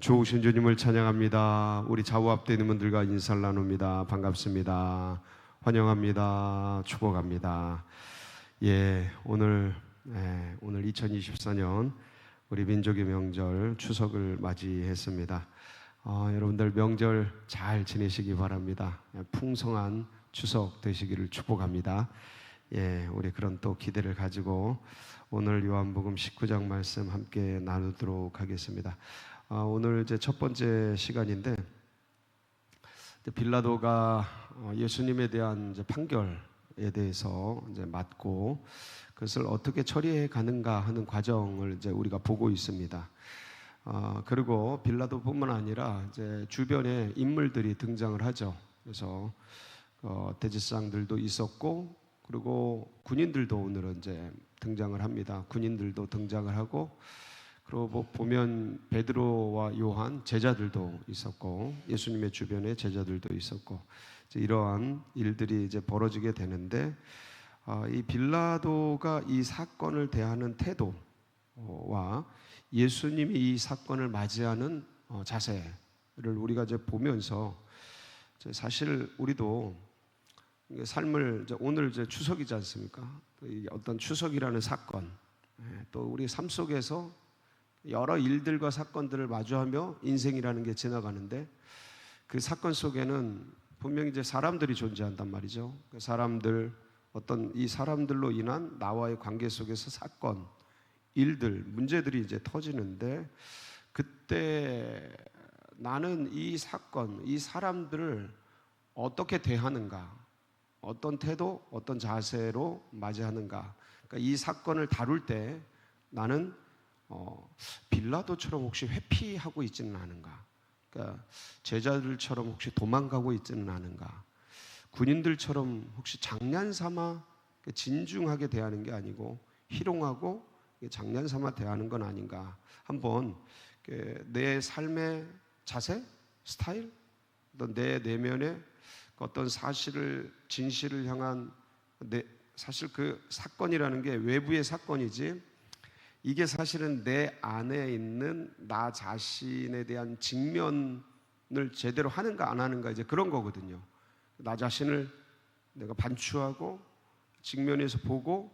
좋으신 주님을 찬양합니다. 우리 좌우 앞에 있는 분들과 인사를 나눕니다. 반갑습니다. 환영합니다. 축복합니다. 오늘 2024년 우리 민족의 명절 추석을 맞이했습니다. 여러분들 명절 잘 지내시기 바랍니다. 풍성한 추석 되시기를 축복합니다. 우리 그런 또 기대를 가지고 오늘 요한복음 19장 말씀 함께 나누도록 하겠습니다. 오늘 이제 첫 번째 시간인데, 빌라도가 예수님에 대한 이제 판결에 대해서 이제 맞고 그것을 어떻게 처리해 가는가 하는 과정을 이제 우리가 보고 있습니다. 그리고 빌라도뿐만 아니라 이제 주변에 인물들이 등장을 하죠. 그래서 대제사장들도 있었고, 그리고 군인들도 오늘은 이제 등장을 합니다. 군인들도 등장을 하고, 그리고 보면 베드로와 요한 제자들도 있었고, 예수님의 주변에 제자들도 있었고, 이러한 일들이 이제 벌어지게 되는데, 이 빌라도가 이 사건을 대하는 태도와 예수님이 이 사건을 맞이하는 자세를 우리가 이제 보면서, 사실 우리도 삶을 이제 오늘 이제 추석이지 않습니까? 어떤 추석이라는 사건, 또 우리 삶 속에서 여러 일들과 사건들을 마주하며 인생이라는 게 지나가는데, 그 사건 속에는 분명히 이제 사람들이 존재한단 말이죠. 그 사람들, 어떤 이 사람들로 인한 나와의 관계 속에서 사건, 일들, 문제들이 이제 터지는데, 그때 나는 이 사건, 이 사람들을 어떻게 대하는가, 어떤 태도, 어떤 자세로 맞이하는가. 그러니까 이 사건을 다룰 때 나는 빌라도처럼 혹시 회피하고 있지는 않은가? 그러니까 제자들처럼 혹시 도망가고 있지는 않은가? 군인들처럼 혹시 장난삼아 진중하게 대하는 게 아니고 희롱하고 장난삼아 대하는 건 아닌가? 한번 내 삶의 자세, 스타일, 내 내면의 어떤 사실을, 진실을 향한 사실 그 사건이라는 게 외부의 사건이지, 이게 사실은 내 안에 있는 나 자신에 대한 직면을 제대로 하는가 안 하는가, 이제 그런 거거든요. 나 자신을 내가 반추하고 직면에서 보고,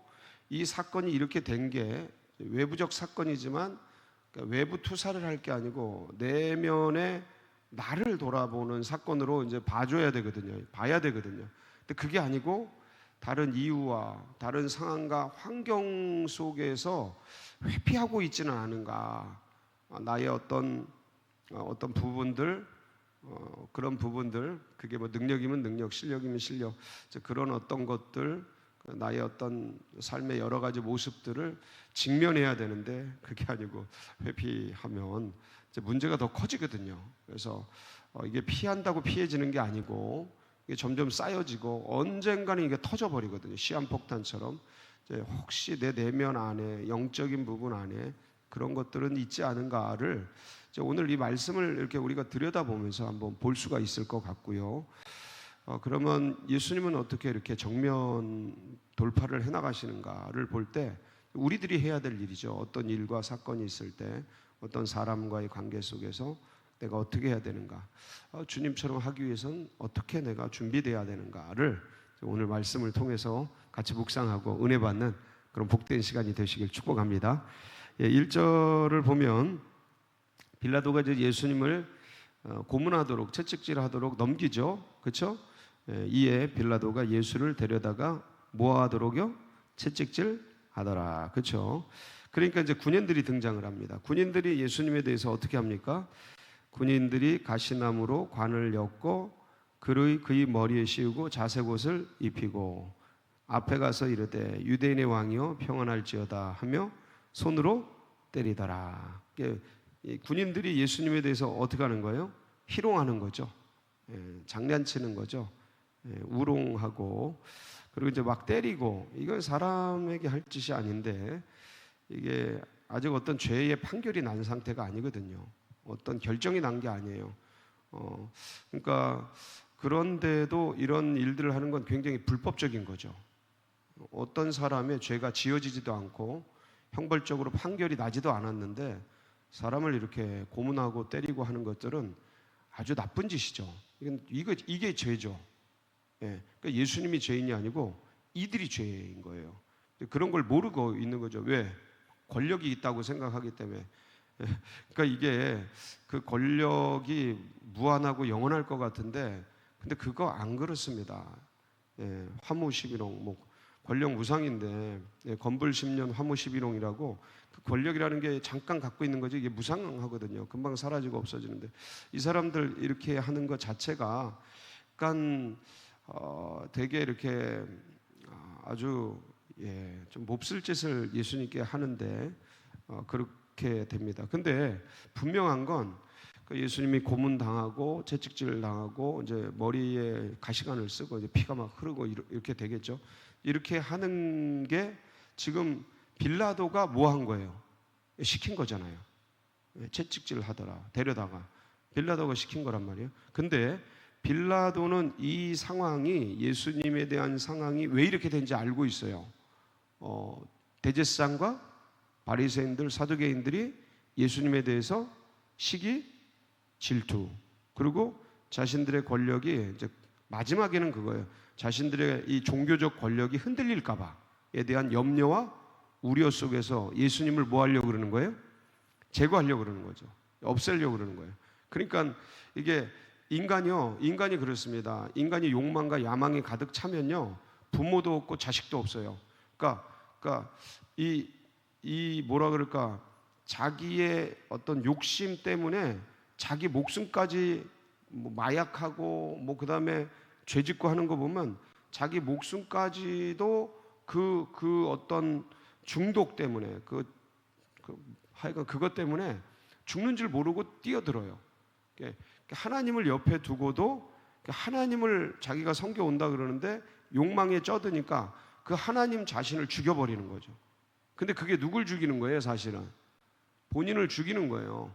이 사건이 이렇게 된 게 외부적 사건이지만, 그러니까 외부 투사를 할 게 아니고 내면에 나를 돌아보는 사건으로 이제 봐야 되거든요. 근데 그게 아니고 다른 이유와 다른 상황과 환경 속에서 회피하고 있지는 않은가. 나의 어떤 부분들, 그런 부분들, 그게 뭐 능력이면 능력, 실력이면 실력, 그런 어떤 것들, 나의 어떤 삶의 여러 가지 모습들을 직면해야 되는데, 그게 아니고 회피하면 이제 문제가 더 커지거든요. 그래서 이게 피한다고 피해지는 게 아니고, 이게 점점 쌓여지고 언젠가는 이게 터져버리거든요. 시한폭탄처럼. 혹시 내 내면 안에, 영적인 부분 안에 그런 것들은 있지 않은가를 오늘 이 말씀을 이렇게 우리가 들여다보면서 한번 볼 수가 있을 것 같고요. 그러면 예수님은 어떻게 이렇게 정면 돌파를 해나가시는가를 볼 때 우리들이 해야 될 일이죠. 어떤 일과 사건이 있을 때, 어떤 사람과의 관계 속에서 내가 어떻게 해야 되는가, 주님처럼 하기 위해서는 어떻게 내가 준비되어야 되는가를 오늘 말씀을 통해서 같이 묵상하고 은혜 받는 그런 복된 시간이 되시길 축복합니다. 1절을 보면 빌라도가 이제 예수님을 고문하도록, 채찍질하도록 넘기죠. 그렇죠? 이에 빌라도가 예수를 데려다가 뭐 하도록요? 채찍질 하더라. 그렇죠? 그러니까 이제 군인들이 등장을 합니다. 군인들이 예수님에 대해서 어떻게 합니까? 군인들이 가시나무로 관을 엮고 그의 머리에 씌우고 자색옷을 입히고 앞에 가서 이르되 유대인의 왕이여 평안할지어다 하며 손으로 때리더라. 군인들이 예수님에 대해서 어떻게 하는 거예요? 희롱하는 거죠. 장난치는 거죠. 우롱하고, 그리고 이제 막 때리고. 이건 사람에게 할 짓이 아닌데, 이게 아직 어떤 죄의 판결이 난 상태가 아니거든요. 어떤 결정이 난 게 아니에요. 그러니까 그런데도 이런 일들을 하는 건 굉장히 불법적인 거죠. 어떤 사람의 죄가 지어지지도 않고 형벌적으로 판결이 나지도 않았는데 사람을 이렇게 고문하고 때리고 하는 것들은 아주 나쁜 짓이죠. 이게 죄죠. 예, 그러니까 예수님이 죄인이 아니고 이들이 죄인 거예요. 그런 걸 모르고 있는 거죠. 왜? 권력이 있다고 생각하기 때문에. 예, 그러니까 이게 그 권력이 무한하고 영원할 것 같은데, 근데 그거 안 그렇습니다. 예, 화무 11홍, 뭐 권력 무상인데, 예, 건불 10년 화무 11홍이라고, 그 권력이라는 게 잠깐 갖고 있는 거지, 이게 무상하거든요. 금방 사라지고 없어지는데, 이 사람들 이렇게 하는 것 자체가 약간 되게 이렇게 아주 좀 몹쓸 짓을 예수님께 하는데 그렇게 됩니다. 근데 분명한 건 예수님이 고문 당하고 채찍질 당하고 이제 머리에 가시관을 쓰고 이제 피가 막 흐르고 이렇게 되겠죠. 이렇게 하는 게 지금 빌라도가 뭐 한 거예요? 시킨 거잖아요. 채찍질 하더라 데려다가 빌라도가 시킨 거란 말이에요. 근데 빌라도는 이 상황이, 예수님에 대한 상황이 왜 이렇게 된지 알고 있어요. 대제사장과 바리새인들, 사두개인들이 예수님에 대해서 시기, 질투, 그리고 자신들의 권력이 이제 마지막에는 그거예요. 자신들의 이 종교적 권력이 흔들릴까 봐에 대한 염려와 우려 속에서 예수님을 뭐 하려고 그러는 거예요? 제거하려고 그러는 거죠. 없애려고 그러는 거예요. 그러니까 이게 인간이 그렇습니다. 인간이 욕망과 야망이 가득 차면요, 부모도 없고 자식도 없어요. 그러니까 이 뭐라 그럴까, 자기의 어떤 욕심 때문에 자기 목숨까지 뭐 마약하고 뭐 그다음에 죄짓고 하는 거 보면 자기 목숨까지도 그 어떤 중독 때문에 하여간 그것 때문에 죽는 줄 모르고 뛰어들어요. 하나님을 옆에 두고도 하나님을 자기가 섬겨온다 그러는데 욕망에 쩌드니까 그 하나님 자신을 죽여버리는 거죠. 근데 그게 누굴 죽이는 거예요? 사실은 본인을 죽이는 거예요.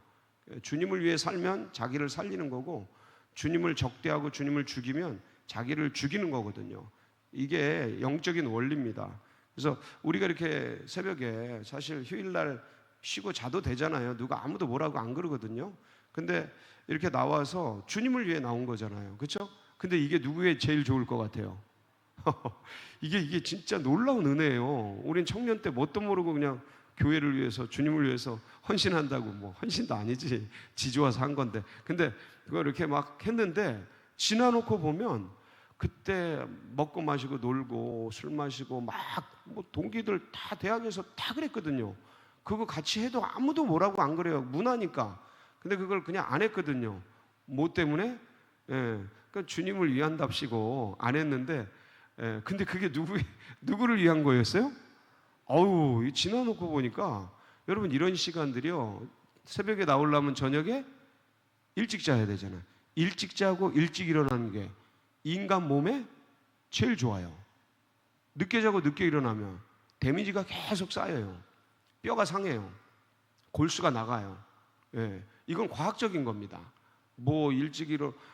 주님을 위해 살면 자기를 살리는 거고, 주님을 적대하고 주님을 죽이면 자기를 죽이는 거거든요. 이게 영적인 원리입니다. 그래서 우리가 이렇게 새벽에 사실 휴일날 쉬고 자도 되잖아요. 누가 아무도 뭐라고 안 그러거든요. 근데 이렇게 나와서 주님을 위해 나온 거잖아요. 그렇죠? 근데 이게 누구의 제일 좋을 것 같아요? 이게 진짜 놀라운 은혜예요. 우린 청년 때 뭣도 모르고 그냥 교회를 위해서, 주님을 위해서 헌신한다고, 뭐 헌신도 아니지, 지 좋아서 한 건데, 근데 그걸 이렇게 막 했는데 지나놓고 보면 그때 먹고 마시고 놀고 술 마시고 막 뭐 동기들 다 대학에서 다 그랬거든요. 그거 같이 해도 아무도 뭐라고 안 그래요. 문화니까. 근데 그걸 그냥 안 했거든요. 뭐 때문에? 그러니까 주님을 위한답시고 안 했는데, 근데 그게 누구를 위한 거였어요? 어우, 지나놓고 보니까 여러분, 이런 시간들이요, 새벽에 나오려면 저녁에 일찍 자야 되잖아요. 일찍 자고 일찍 일어나는 게 인간 몸에 제일 좋아요. 늦게 자고 늦게 일어나면 데미지가 계속 쌓여요. 뼈가 상해요. 골수가 나가요. 이건 과학적인 겁니다. 뭐 일찍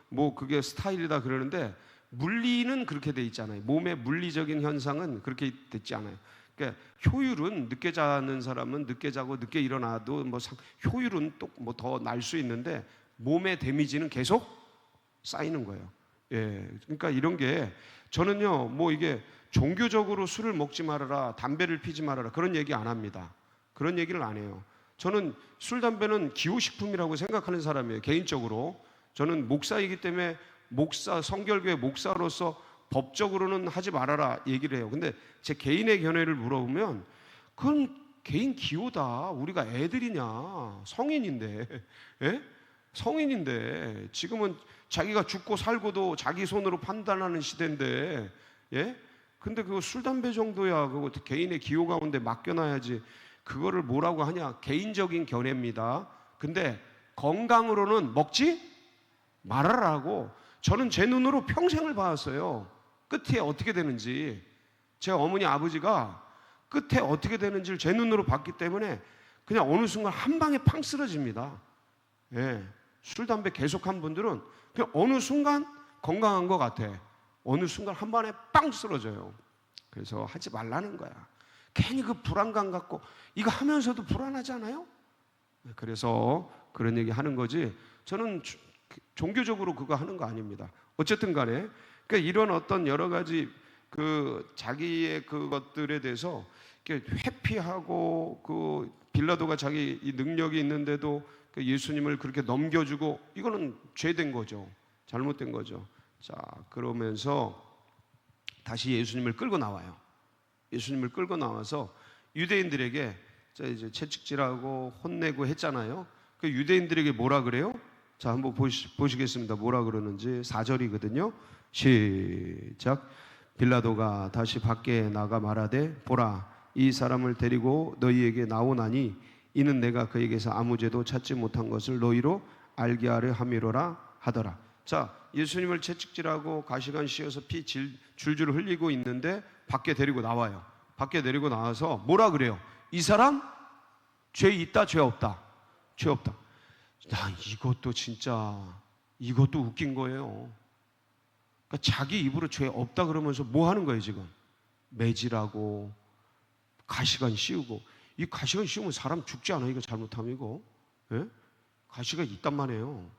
뭐 그게 스타일이다 그러는데 물리는 그렇게 돼 있잖아요. 몸의 물리적인 현상은 그렇게 됐지 않아요. 그러니까 효율은 늦게 자는 사람은 늦게 자고 늦게 일어나도 뭐 효율은 또 뭐 더 날 수 있는데 몸의 데미지는 계속 쌓이는 거예요. 그러니까 이런 게, 저는요, 뭐 이게 종교적으로 술을 먹지 말아라, 담배를 피지 말아라, 그런 얘기 안 합니다. 그런 얘기를 안 해요. 저는 술, 담배는 기호식품이라고 생각하는 사람이에요. 개인적으로 저는 목사이기 때문에 성결교회 목사로서 법적으로는 하지 말아라 얘기를 해요. 근데 제 개인의 견해를 물어보면 그건 개인 기호다. 우리가 애들이냐, 성인인데, 성인인데 지금은 자기가 죽고 살고도 자기 손으로 판단하는 시대인데, 근데 그거 술, 담배 정도야 그거 개인의 기호 가운데 맡겨놔야지. 그거를 뭐라고 하냐? 개인적인 견해입니다. 근데 건강으로는 먹지 말아라고. 저는 제 눈으로 평생을 봐왔어요. 끝에 어떻게 되는지. 제 어머니 아버지가 끝에 어떻게 되는지를 제 눈으로 봤기 때문에 그냥 어느 순간 한 방에 팡 쓰러집니다. 술, 담배 계속한 분들은 그냥 어느 순간 건강한 것 같아. 어느 순간 한 번에 빵 쓰러져요. 그래서 하지 말라는 거야. 괜히 그 불안감 갖고, 이거 하면서도 불안하지 않아요? 그래서 그런 얘기 하는 거지, 저는 종교적으로 그거 하는 거 아닙니다. 어쨌든 간에 그러니까 이런 어떤 여러 가지 그 자기의 그것들에 대해서 이렇게 회피하고, 그 빌라도가 자기 이 능력이 있는데도 그 예수님을 그렇게 넘겨주고, 이거는 죄된 거죠. 잘못된 거죠. 자, 그러면서 다시 예수님을 끌고 나와요. 예수님을 끌고 나와서 유대인들에게 이제 채찍질하고 혼내고 했잖아요. 그 유대인들에게 뭐라 그래요? 자, 한번 보시겠습니다. 뭐라 그러는지. 4절이거든요. 시작. 빌라도가 다시 밖에 나가 말하되, 보라, 이 사람을 데리고 너희에게 나오나니 이는 내가 그에게서 아무 죄도 찾지 못한 것을 너희로 알게 하려 함이로라 하더라. 자, 예수님을 채찍질하고 가시관 씌어서 피 줄줄 흘리고 있는데 밖에 데리고 나와요. 밖에 데리고 나와서 뭐라 그래요? 이 사람 죄 있다, 죄 없다? 죄 없다. 이것도 진짜, 이것도 웃긴 거예요. 그러니까 자기 입으로 죄 없다 그러면서 뭐 하는 거예요 지금? 매질하고 가시관 씌우고. 이 가시관 씌우면 사람 죽지 않아요? 이거 잘못하면 이거, 예? 가시가 있단 말이에요.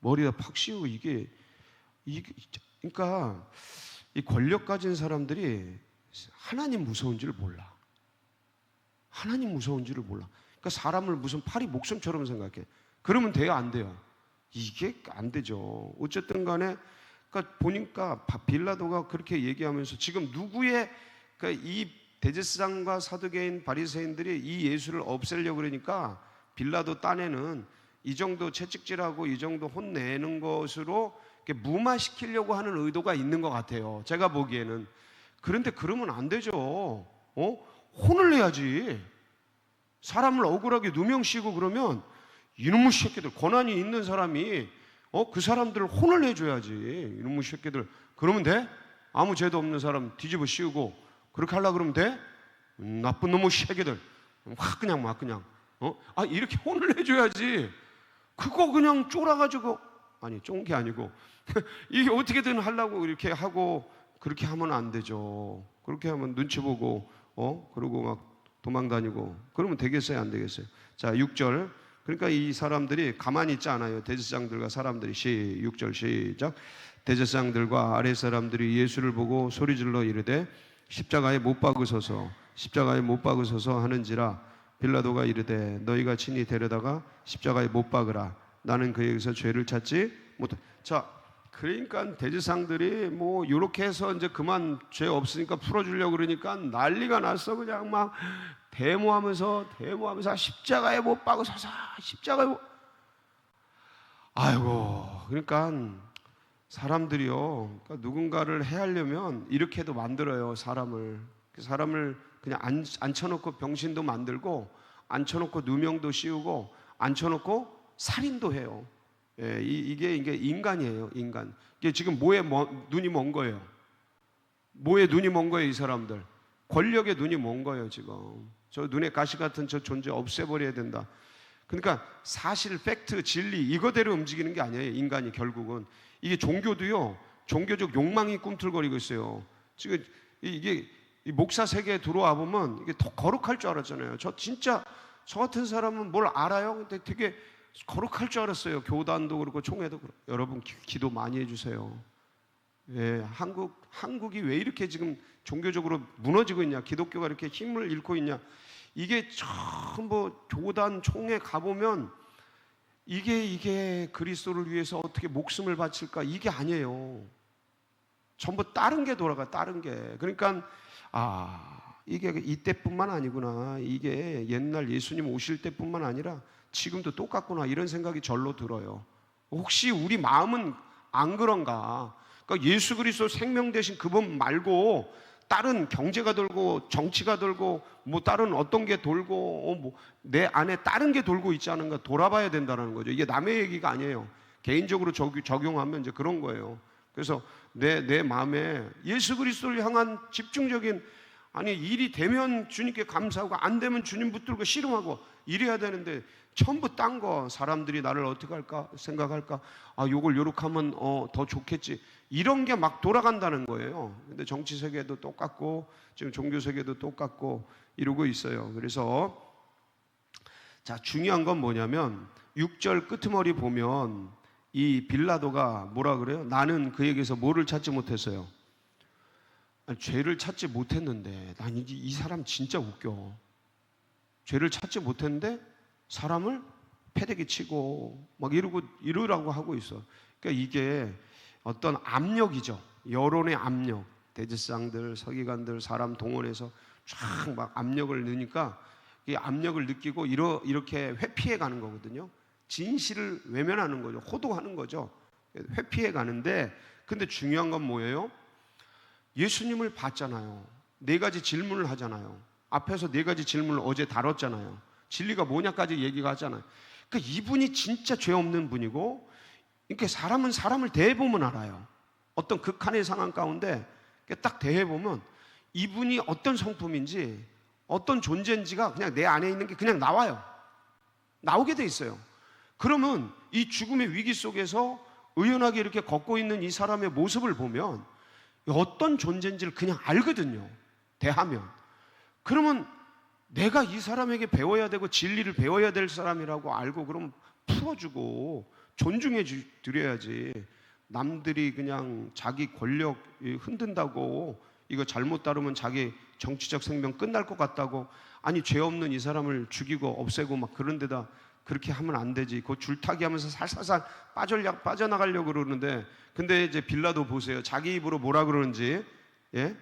머리에다 팍 씌우고. 이게 그러니까 이 권력 가진 사람들이 하나님 무서운지를 몰라. 하나님 무서운지를 몰라. 그러니까 사람을 무슨 파리 목숨처럼 생각해. 그러면 돼요, 안 돼요? 이게 안 되죠. 어쨌든 간에 그러니까 보니까 빌라도가 그렇게 얘기하면서 지금 누구의, 그러니까 이 대제사장과 사두개인 바리새인들이 이 예수를 없애려고 그러니까 빌라도 딴에는 이 정도 채찍질하고 이 정도 혼내는 것으로 무마시키려고 하는 의도가 있는 것 같아요, 제가 보기에는. 그런데 그러면 안 되죠. 혼을 내야지. 사람을 억울하게 누명씌우고 그러면 이놈의 새끼들, 권한이 있는 사람이 그 사람들을 혼을 내줘야지. 이놈의 새끼들. 그러면 돼? 아무 죄도 없는 사람 뒤집어 씌우고 그렇게 하려고 그러면 돼? 나쁜 놈의 새끼들. 확 그냥 막 그냥 이렇게 혼을 내줘야지. 그거 그냥 쫄아가지고, 아니 쫀 게 아니고 이게 어떻게든 하려고 이렇게 하고, 그렇게 하면 안 되죠. 그렇게 하면 눈치 보고 그러고 막 도망 다니고 그러면 되겠어요, 안 되겠어요? 자, 6절. 그러니까 이 사람들이 가만히 있지 않아요. 대제사장들과 사람들이. 6절 시작. 대제사장들과 아랫 사람들이 예수를 보고 소리질러 이르되, 십자가에 못 박으소서, 십자가에 못 박으소서 하는지라. 빌라도가 이르되, 너희가 친히 데려다가 십자가에 못 박으라. 나는 그에게서 죄를 찾지 못하. 자, 그러니까 대제사장들이 뭐 이렇게 해서 이제 그만 죄 없으니까 풀어주려고 그러니까 난리가 났어. 그냥 막 데모하면서 십자가에 못 박으소서, 십자가에 못. 아이고, 그러니까 사람들이요, 그러니까 누군가를 해하려면 이렇게도 만들어요. 사람을 그냥 앉혀놓고 병신도 만들고, 앉혀놓고 누명도 씌우고, 앉혀놓고 살인도 해요. 예, 이게 인간이에요, 인간. 이게 지금 뭐에 눈이 먼 거예요? 뭐에 눈이 먼 거예요, 이 사람들? 권력에 눈이 먼 거예요, 지금. 저 눈에 가시 같은 저 존재 없애버려야 된다. 그러니까 사실, 팩트, 진리 이거대로 움직이는 게 아니에요, 인간이. 결국은 이게 종교도요, 종교적 욕망이 꿈틀거리고 있어요. 지금 이게 이 목사 세계에 들어와 보면 이게 더 거룩할 줄 알았잖아요. 저 같은 사람은 뭘 알아요? 근데 되게 거룩할 줄 알았어요. 교단도 그렇고 총회도 그렇고. 여러분 기도 많이 해주세요. 예, 한국이 왜 이렇게 지금 종교적으로 무너지고 있냐? 기독교가 이렇게 힘을 잃고 있냐? 이게 전부 교단 총회 가보면 이게 그리스도를 위해서 어떻게 목숨을 바칠까? 이게 아니에요. 전부 다른 게 돌아가, 다른 게. 그러니까 이게 이때뿐만 아니구나. 이게 옛날 예수님 오실 때뿐만 아니라 지금도 똑같구나, 이런 생각이 절로 들어요. 혹시 우리 마음은 안 그런가? 그러니까 예수 그리스도 생명 되신 그분 말고 다른 경제가 돌고 정치가 돌고 뭐 다른 어떤 게 돌고 뭐 내 안에 다른 게 돌고 있지 않은가 돌아봐야 된다는 거죠. 이게 남의 얘기가 아니에요. 개인적으로 적용하면 이제 그런 거예요. 그래서 내 마음에 예수 그리스도를 향한 집중적인, 일이 되면 주님께 감사하고 안 되면 주님 붙들고 씨름하고 이래야 되는데, 전부 딴 거, 사람들이 나를 어떻게 할까 생각할까, 요걸 요렇게 하면 더 좋겠지, 이런 게 막 돌아간다는 거예요. 근데 정치 세계도 똑같고 지금 종교 세계도 똑같고 이러고 있어요. 그래서 자, 중요한 건 뭐냐면 6절 끄트머리 보면 이 빌라도가 뭐라 그래요? 나는 그에게서 뭐를 찾지 못했어요? 아니, 죄를 찾지 못했는데 난 이 사람 진짜 웃겨. 죄를 찾지 못했는데 사람을 패대기 치고 막 이러라고 하고 있어. 그러니까 이게 어떤 압력이죠. 여론의 압력. 대제사장들, 서기관들, 사람 동원해서 쫙 막 압력을 넣으니까 이 압력을 느끼고 이렇게 회피해 가는 거거든요. 진실을 외면하는 거죠. 호도하는 거죠. 회피해 가는데, 근데 중요한 건 뭐예요? 예수님을 봤잖아요. 4가지 질문을 하잖아요. 앞에서 4가지 질문을 어제 다뤘잖아요. 진리가 뭐냐까지 얘기가 하잖아요. 그러니까 이분이 진짜 죄 없는 분이고, 이렇게 사람은 사람을 대해보면 알아요. 어떤 극한의 상황 가운데 딱 대해보면 이분이 어떤 성품인지, 어떤 존재인지가 그냥 내 안에 있는 게 그냥 나와요. 나오게 돼 있어요. 그러면 이 죽음의 위기 속에서 의연하게 이렇게 걷고 있는 이 사람의 모습을 보면 어떤 존재인지를 그냥 알거든요. 대하면. 그러면 내가 이 사람에게 배워야 되고 진리를 배워야 될 사람이라고 알고 그럼 풀어주고 존중해 드려야지. 남들이 그냥 자기 권력 흔든다고, 이거 잘못 다루면 자기 정치적 생명 끝날 것 같다고, 아니 죄 없는 이 사람을 죽이고 없애고 막 그런 데다 그렇게 하면 안 되지. 그 줄타기 하면서 살살살 빠져나가려고 그러는데, 근데 이제 빌라도 보세요. 자기 입으로 뭐라 그러는지. 예?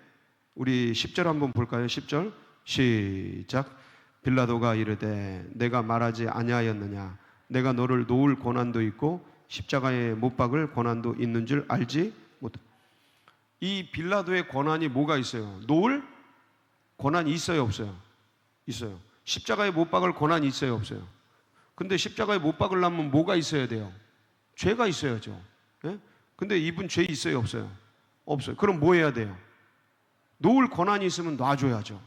우리 10절 한번 볼까요? 10절 시작. 빌라도가 이르되 내가 말하지 아니하였느냐? 내가 너를 놓을 고난도 있고 십자가에 못 박을 고난도 있는 줄 알지 못하. 이 빌라도의 고난이 뭐가 있어요? 놓을 고난이 있어요, 없어요? 있어요. 십자가에 못 박을 고난이 있어요, 없어요? 근데 십자가에 못 박으려면 뭐가 있어야 돼요? 죄가 있어야죠. 예? 근데 이분 죄 있어요, 없어요? 없어요. 그럼 뭐 해야 돼요? 놓을 고난이 있으면 놔줘야죠.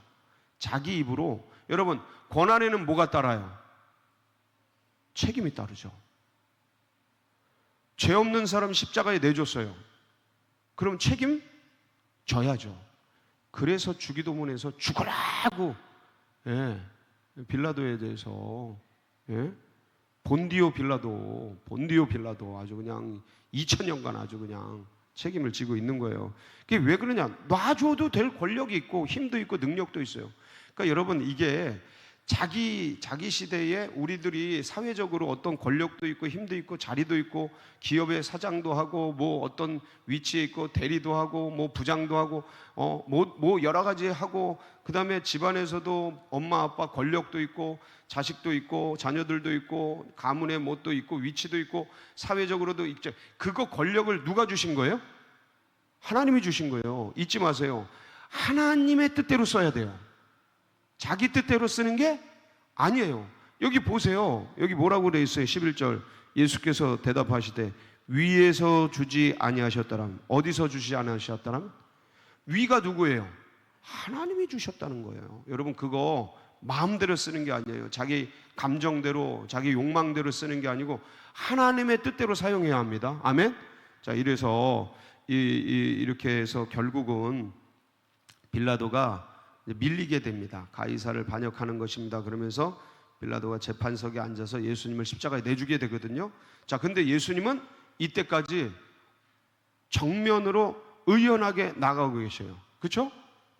자기 입으로. 여러분, 고난에는 뭐가 따라요? 책임이 따르죠. 죄 없는 사람 십자가에 내줬어요. 그럼 책임 져야죠. 그래서 주기도문에서 죽으라고, 예, 빌라도에 대해서, 예? 본디오 빌라도 아주 그냥 2000년간 아주 그냥 책임을 지고 있는 거예요. 그게 왜 그러냐? 놔줘도 될 권력이 있고 힘도 있고 능력도 있어요. 그러니까 여러분, 이게 자기 시대에 우리들이 사회적으로 어떤 권력도 있고 힘도 있고 자리도 있고 기업의 사장도 하고 뭐 어떤 위치에 있고 대리도 하고 뭐 부장도 하고 뭐 여러 가지 하고, 그 다음에 집안에서도 엄마 아빠 권력도 있고 자식도 있고 자녀들도 있고 가문의 뭣도 있고 위치도 있고 사회적으로도 있죠. 그거 권력을 누가 주신 거예요? 하나님이 주신 거예요. 잊지 마세요. 하나님의 뜻대로 써야 돼요. 자기 뜻대로 쓰는 게 아니에요. 여기 보세요. 여기 뭐라고 되어 있어요? 11절. 예수께서 대답하시되 위에서 주지 아니하셨다람. 어디서 주지 아니하셨다람? 위가 누구예요? 하나님이 주셨다는 거예요. 여러분, 그거 마음대로 쓰는 게 아니에요. 자기 감정대로 자기 욕망대로 쓰는 게 아니고 하나님의 뜻대로 사용해야 합니다. 아멘. 자, 이래서 이렇게 해서 결국은 빌라도가 밀리게 됩니다. 가이사를 반역하는 것입니다. 그러면서 빌라도가 재판석에 앉아서 예수님을 십자가에 내주게 되거든요. 자, 근데 예수님은 이때까지 정면으로 의연하게 나가고 계셔요. 그렇죠?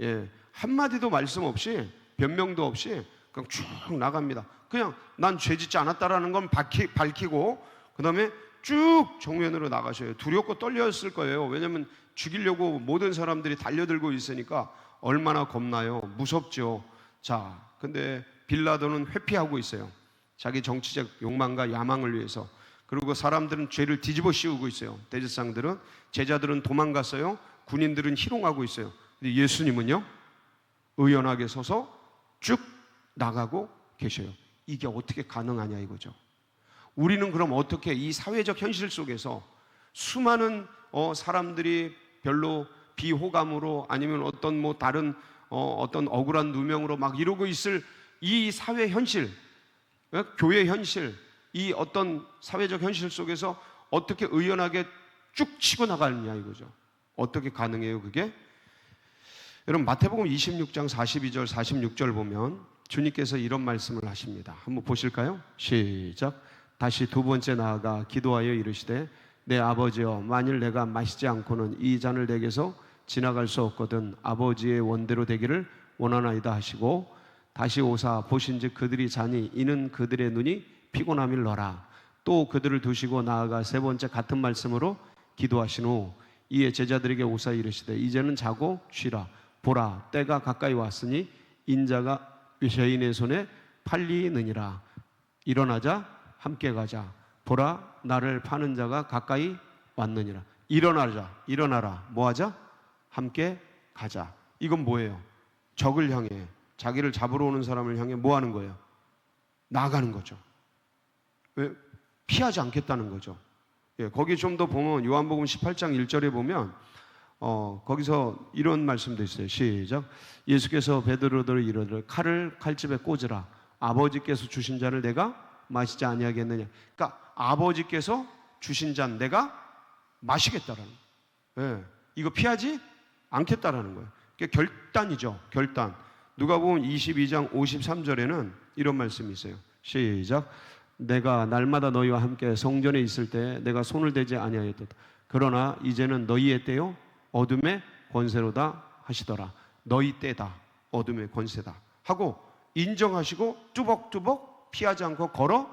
예, 한마디도 말씀 없이 변명도 없이 그냥 쭉 나갑니다. 그냥 난 죄짓지 않았다라는 건 밝히고 그 다음에 쭉 정면으로 나가셔요. 두렵고 떨렸을 거예요. 왜냐하면 죽이려고 모든 사람들이 달려들고 있으니까 얼마나 겁나요? 무섭죠. 자, 근데 빌라도는 회피하고 있어요. 자기 정치적 욕망과 야망을 위해서. 그리고 사람들은 죄를 뒤집어 씌우고 있어요. 대제사장들은, 제자들은 도망갔어요. 군인들은 희롱하고 있어요. 근데 예수님은요, 의연하게 서서 쭉 나가고 계셔요. 이게 어떻게 가능하냐 이거죠. 우리는 그럼 어떻게 이 사회적 현실 속에서 수많은 사람들이 별로 비호감으로 아니면 어떤 뭐 다른 어떤 억울한 누명으로 막 이러고 있을 이 사회 현실, 교회 현실, 이 어떤 사회적 현실 속에서 어떻게 의연하게 쭉 치고 나가느냐 이거죠. 어떻게 가능해요 그게? 여러분, 마태복음 26장 42절 46절 보면 주님께서 이런 말씀을 하십니다. 한번 보실까요? 시작. 다시 두 번째 나아가 기도하여 이르시되 내 아버지여, 만일 내가 마시지 않고는 이 잔을 내게서 지나갈 수 없거든 아버지의 원대로 되기를 원하나이다 하시고, 다시 오사 보신즉 그들이 자니 이는 그들의 눈이 피곤함일러라. 또 그들을 두시고 나아가 세 번째 같은 말씀으로 기도하신 후 이에 제자들에게 오사 이르시되 이제는 자고 쉬라. 보라, 때가 가까이 왔으니 인자가 죄인의 손에 팔리느니라. 일어나자, 함께 가자. 보라, 나를 파는 자가 가까이 왔느니라. 일어나라. 뭐 하자? 함께 가자. 이건 뭐예요? 적을 향해, 자기를 잡으러 오는 사람을 향해 뭐 하는 거예요? 나아가는 거죠. 왜? 피하지 않겠다는 거죠. 예, 거기 좀 더 보면 요한복음 18장 1절에 보면 거기서 이런 말씀도 있어요. 시작. 예수께서 베드로를 이르되 칼을 칼집에 꽂으라. 아버지께서 주신 잔을 내가 마시지 아니하겠느냐. 그러니까 아버지께서 주신 잔 내가 마시겠다라는 거예요. 예, 이거 피하지 않겠다라는 거예요. 그러니까 결단이죠. 결단. 누가복음 22장 53절에는 이런 말씀이 있어요. 시작. 내가 날마다 너희와 함께 성전에 있을 때 내가 손을 대지 아니하였도다. 그러나 이제는 너희의 때요 어둠의 권세로다 하시더라. 너희 때다, 어둠의 권세다 하고 인정하시고 뚜벅뚜벅 피하지 않고 걸어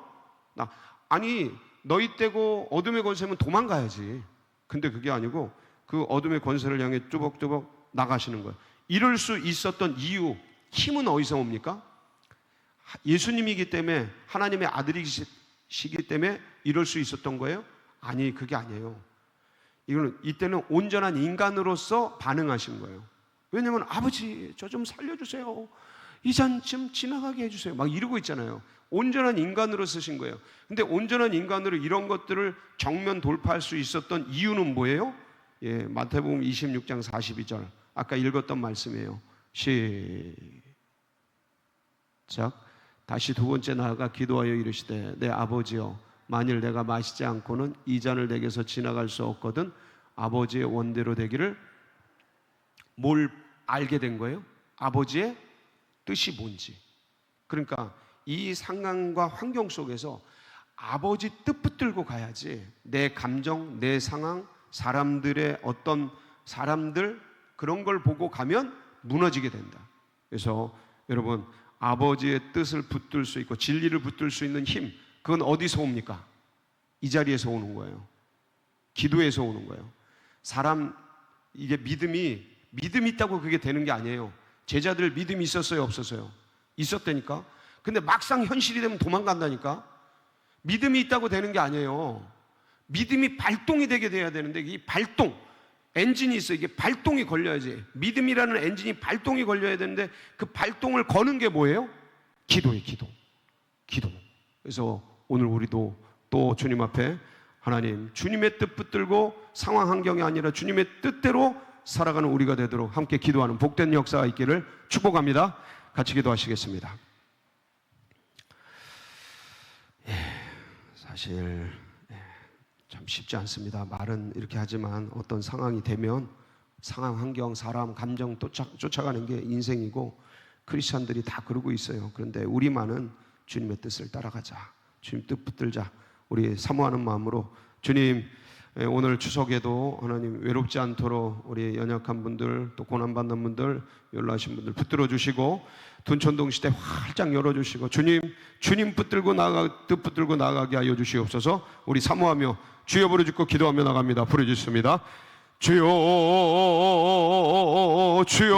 나. 아니, 너희 때고 어둠의 권세면 도망가야지. 근데 그게 아니고 그 어둠의 권세를 향해 뚜벅뚜벅 나가시는 거예요. 이럴 수 있었던 이유, 힘은 어디서 옵니까? 예수님이기 때문에, 하나님의 아들이시기 때문에 이럴 수 있었던 거예요? 아니, 그게 아니에요. 이때는 온전한 인간으로서 반응하신 거예요. 왜냐하면 아버지 저 좀 살려주세요, 이 잔 좀 지나가게 해주세요 막 이러고 있잖아요. 온전한 인간으로 쓰신 거예요. 근데 온전한 인간으로 이런 것들을 정면 돌파할 수 있었던 이유는 뭐예요? 예, 마태복음 26장 42절 아까 읽었던 말씀이에요. 시작. 다시 두 번째 나아가 기도하여 이르시되 내 아버지여, 만일 내가 마시지 않고는 이 잔을 내게서 지나갈 수 없거든 아버지의 원대로 되기를. 뭘 알게 된 거예요? 아버지의 뜻이 뭔지. 그러니까 이 상황과 환경 속에서 아버지 뜻 붙들고 가야지 내 감정, 내 상황, 사람들의 어떤 사람들 그런 걸 보고 가면 무너지게 된다. 그래서 여러분, 아버지의 뜻을 붙들 수 있고 진리를 붙들 수 있는 힘, 그건 어디서 옵니까? 이 자리에서 오는 거예요. 기도에서 오는 거예요. 사람, 이게 믿음이 있다고 그게 되는 게 아니에요. 제자들 믿음이 있었어요, 없었어요? 있었다니까. 근데 막상 현실이 되면 도망간다니까. 믿음이 있다고 되는 게 아니에요. 믿음이 발동이 되게 돼야 되는데, 이 발동, 엔진이 있어. 이게 발동이 걸려야지. 믿음이라는 엔진이 발동이 걸려야 되는데 그 발동을 거는 게 뭐예요? 기도예요. 기도. 그래서 오늘 우리도 또 주님 앞에 하나님, 주님의 뜻 붙들고 상황 환경이 아니라 주님의 뜻대로 살아가는 우리가 되도록 함께 기도하는 복된 역사가 있기를 축복합니다. 같이 기도하시겠습니다. 사실 참 쉽지 않습니다. 말은 이렇게 하지만 어떤 상황이 되면 상황, 환경, 사람, 감정 쫓아가는 게 인생이고 크리스찬들이 다 그러고 있어요. 그런데 우리만은 주님의 뜻을 따라가자. 주님 뜻 붙들자. 우리 사모하는 마음으로 주님, 오늘 추석에도 하나님 외롭지 않도록 우리 연약한 분들, 또 고난받는 분들, 연로하신 분들 붙들어 주시고 둔촌동 시대 활짝 열어주시고 주님 붙들고 뜻 붙들고 나아가게 하여 주시옵소서. 우리 사모하며 주여 부르짖고 기도하며 나갑니다. 부르짖습니다. 주여, 주여.